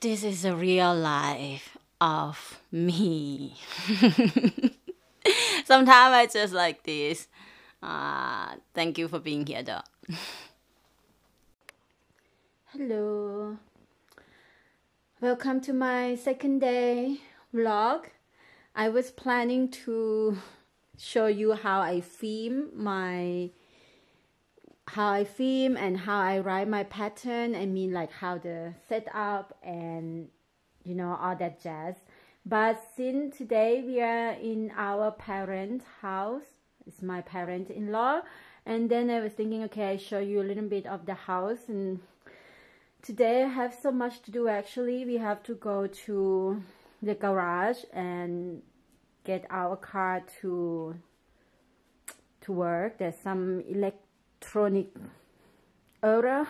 This is a real life of me. Sometimes I just like this. Thank you for being here though. Hello. Welcome to my second day vlog. I was planning to show you how I film and how I write my pattern. I mean, like how the setup and all that jazz. But since today we are in our parents' house, it's my parent-in-law, and then I was thinking, okay, I show you a little bit of the house. And today I have so much to do. Actually, we have to go to the garage and get our car to work. There's some electronic error.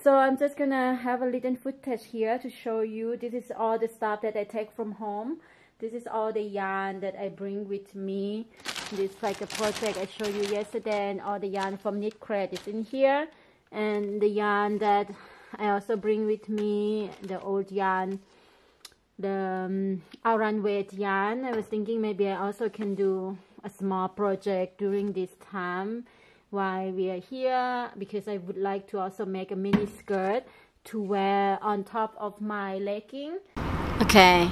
So I'm just gonna have a little footage here to show you. This is all the stuff that I take from home. This is all the yarn that I bring with me. This is like a project I showed you yesterday, and all the yarn from Knit Crate is in here. And the yarn that I also bring with me, the old yarn, the Aran weight yarn. I was thinking maybe I also can do a small project during this time while we are here, because I would like to also make a mini skirt to wear on top of my legging. Okay,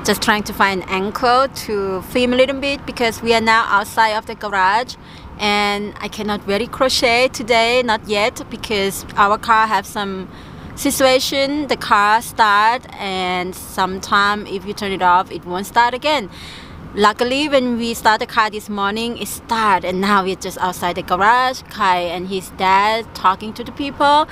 just trying to find an angle to film a little bit, because we are now outside of the garage and I cannot really crochet today, not yet, because our car have some situation. The car start, and sometime if you turn it off it won't start again. Luckily, when we start the car this morning, it started, and now we're just outside the garage. Kai and his dad talking to the people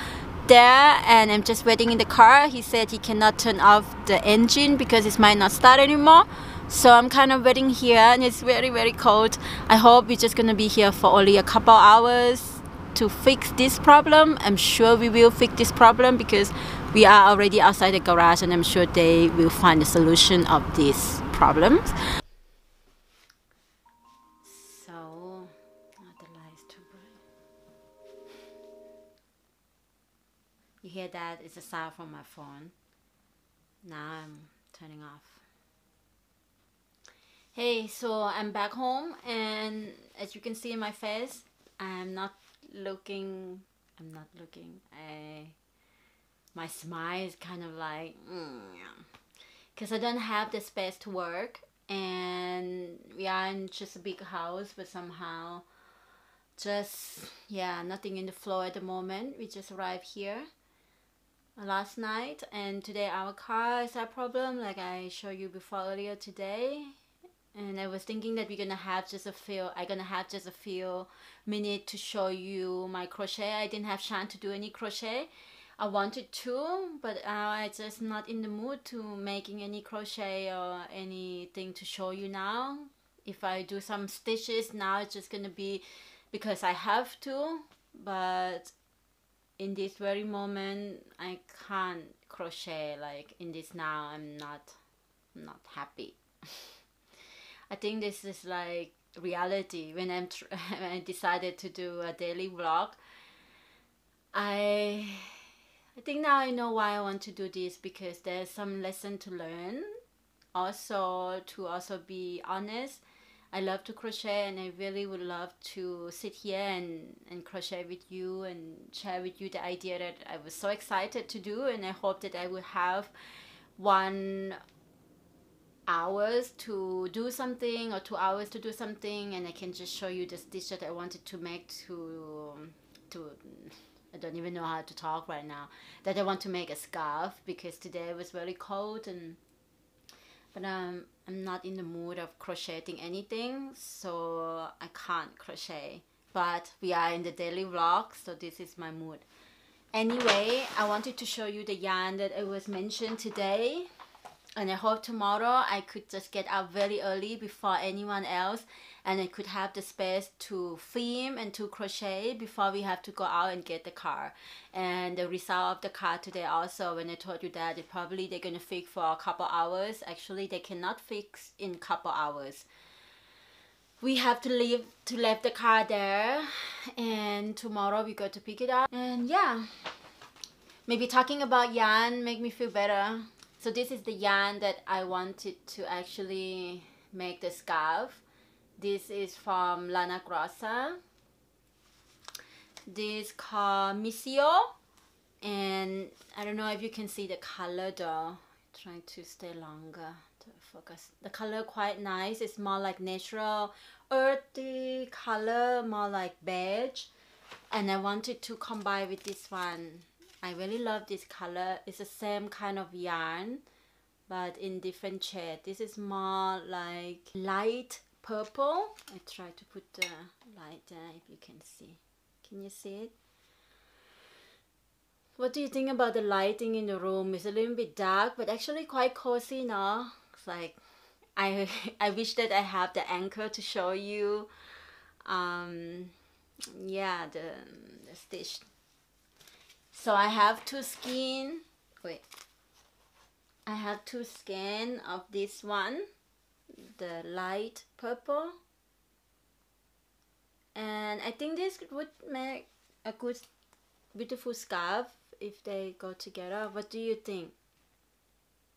there, and I'm just waiting in the car. He said he cannot turn off the engine because it might not start anymore. So I'm kind of waiting here, and it's very, very cold. I hope we're just gonna be here for only a couple hours to fix this problem. I'm sure we will fix this problem because we are already outside the garage, and I'm sure they will find a solution of these problems. You hear that? It's a sound from my phone. Now I'm turning off. Hey, so I'm back home, and as you can see in my face, I'm not looking. My smile is kind of like, because I don't have the space to work, and we are in just a big house, but somehow just, yeah, nothing in the floor at the moment. We just arrived here last night, and today our car is a problem, like I showed you before earlier today. And I was thinking that I'm gonna have just a few minutes to show you my crochet. I didn't have chance to do any crochet. I wanted to, but I just not in the mood to making any crochet or anything to show you now. If I do some stitches now, it's just gonna be because I have to, but in this very moment I can't crochet. Like in this now, I'm not happy. I think this is like reality. When when I decided to do a daily vlog, I think now I know why I want to do this, because there's some lesson to learn. Also, to be honest, I love to crochet, and I really would love to sit here and crochet with you and share with you the idea that I was so excited to do. And I hope that I will have 1 hour to do something or 2 hours to do something, and I can just show you the stitch that I wanted to make to I don't even know how to talk right now, that I want to make a scarf, because today was very cold, but I'm not in the mood of crocheting anything, so I can't crochet. But we are in the daily vlog, so this is my mood. Anyway, I wanted to show you the yarn that I was mentioned today, and I hope tomorrow I could just get up very early before anyone else, and I could have the space to film and to crochet before we have to go out and get the car. And the result of the car today also, when I told you that they're gonna fix for a couple hours. Actually, they cannot fix in couple hours. We have to leave the car there, and tomorrow we go to pick it up. And yeah, maybe talking about yarn make me feel better. So this is the yarn that I wanted to actually make the scarf. This is from Lana Grossa. This called Misio, and I don't know if you can see the color though. Trying to stay longer to focus. The color quite nice. It's more like natural earthy color, more like beige, and I wanted to combine with this one. I really love this color. It's the same kind of yarn but in different shade. This is more like light purple. I try to put the light there if you can see. Can you see it? What do you think about the lighting in the room? It's a little bit dark, but actually quite cozy, no? It's like, I wish that I have the anchor to show you. Yeah, the stitch. So I have two skein. Wait. I have two skein of this one, the light purple. And I think this would make a good, beautiful scarf if they go together. What do you think?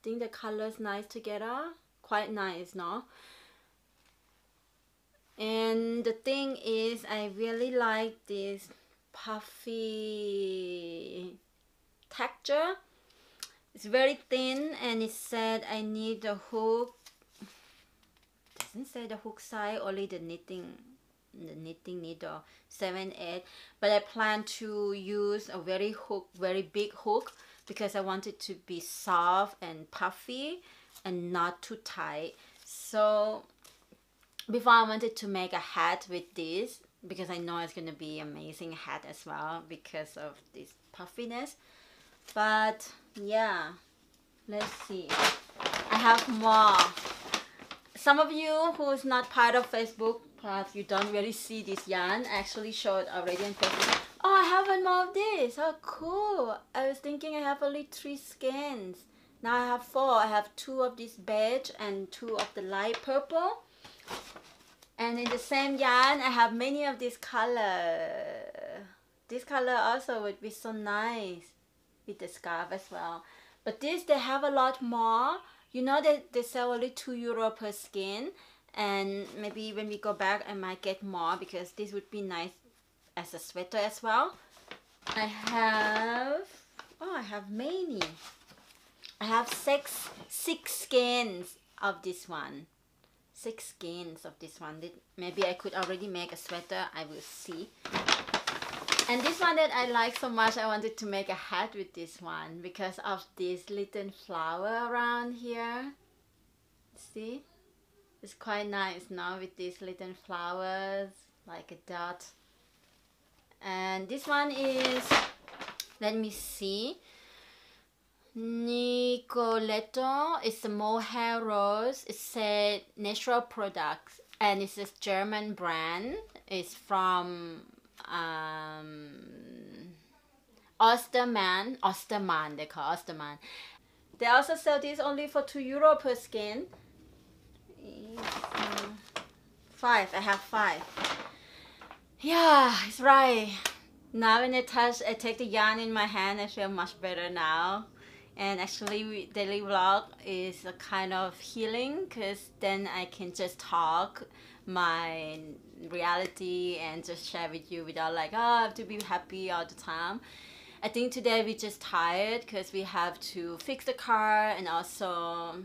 Think the colors nice together? Quite nice, no? And the thing is, I really like this puffy texture. It's very thin, and it said I need the hook. It doesn't say the hook size, only the knitting needle 7/8. But I plan to use a very big hook because I want it to be soft and puffy and not too tight. So before I wanted to make a hat with this because I know it's gonna be amazing hat as well because of this puffiness. But yeah, let's see. I have more. Some of you who is not part of Facebook, perhaps you don't really see this yarn. I actually showed already on Facebook. Oh, I have one more of this. Oh, cool. I was thinking I have only 3 skeins. Now I have 4. I have 2 of this beige and 2 of the light purple. And in the same yarn, I have many of this color. This color also would be so nice with the scarf as well. But this, they have a lot more. You know that they sell only €2 per skein. And maybe when we go back, I might get more because this would be nice as a sweater as well. I have many. I have six skeins of this one. 6 skeins of this one. Maybe I could already make a sweater. I will see. And this one that I like so much, I wanted to make a hat with this one because of this little flower around here. See? It's quite nice now with these little flowers, like a dot. And this one is, let me see, Nicoletto. It's a mohair rose. It said natural products, and it's a German brand. It's from Ostermann, they call Ostermann. They also sell this only for €2 per skein. 5. I have 5. Yeah, it's right. Now when I take the yarn in my hand, I feel much better now. And actually, daily vlog is a kind of healing because then I can just talk my reality and just share with you without like, oh, I have to be happy all the time. I think today we're just tired because we have to fix the car, and also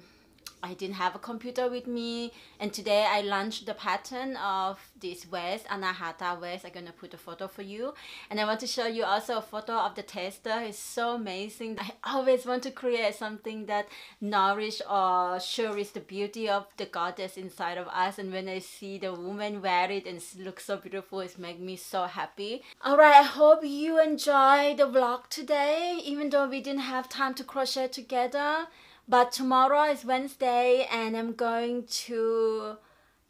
I didn't have a computer with me. And today I launched the pattern of this vest, Anahata vest. I'm gonna put a photo for you, and I want to show you also a photo of the tester. It's so amazing. I always want to create something that nourish or shows the beauty of the goddess inside of us, and when I see the woman wear it and it looks so beautiful, it makes me so happy. Alright, I hope you enjoy the vlog today, even though we didn't have time to crochet together. But tomorrow is Wednesday, and I'm going to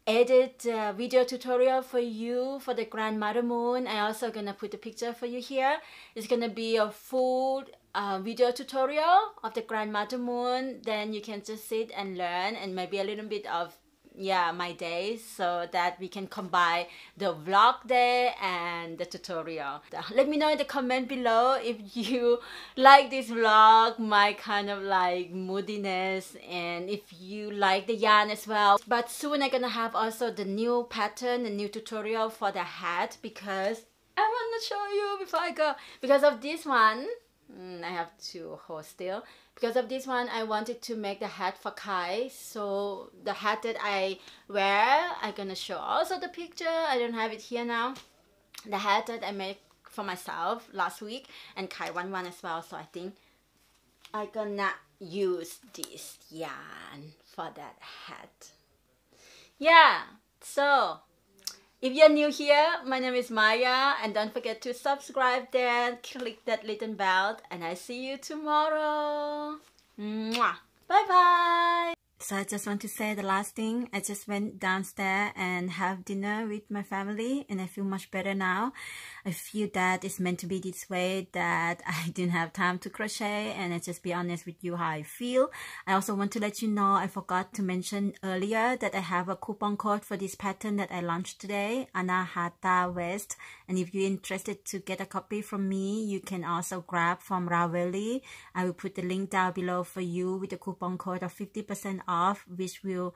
edit a video tutorial for you for the grandmother moon. I also gonna put the picture for you here. It's gonna be a full video tutorial of the grandmother moon. Then you can just sit and learn, and maybe a little bit of yeah, my days, so that we can combine the vlog day and the tutorial. Let me know in the comment below if you like this vlog, my kind of like moodiness, and if you like the yarn as well. But soon I'm gonna have also the new pattern, the new tutorial for the hat, because I want to show you before I go. Because of this one, I have to hold still. Because of this one, I wanted to make the hat for Kai. So the hat that I wear, I'm gonna show also the picture. I don't have it here now. The hat that I made for myself last week, and Kai want one as well. So I think I'm gonna use this yarn for that hat. Yeah, so if you're new here, my name is Maya, and don't forget to subscribe there, click that little bell, and I see you tomorrow. Mwah. Bye bye. So I just want to say the last thing. I just went downstairs and have dinner with my family, and I feel much better now. I feel that it's meant to be this way, that I didn't have time to crochet, and I just be honest with you how I feel. I also want to let you know, I forgot to mention earlier that I have a coupon code for this pattern that I launched today, Crochet Vest. And if you're interested to get a copy from me, you can also grab from Ravelry. I will put the link down below for you with the coupon code of 50% off, which will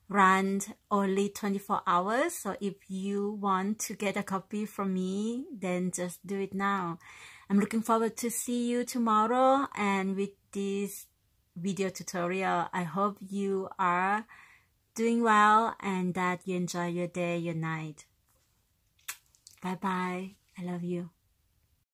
run only 24 hours. So if you want to get a copy from me, then just do it now. I'm looking forward to see you tomorrow, and with this video tutorial, I hope you are doing well and that you enjoy your day, your night. Bye bye. I love you.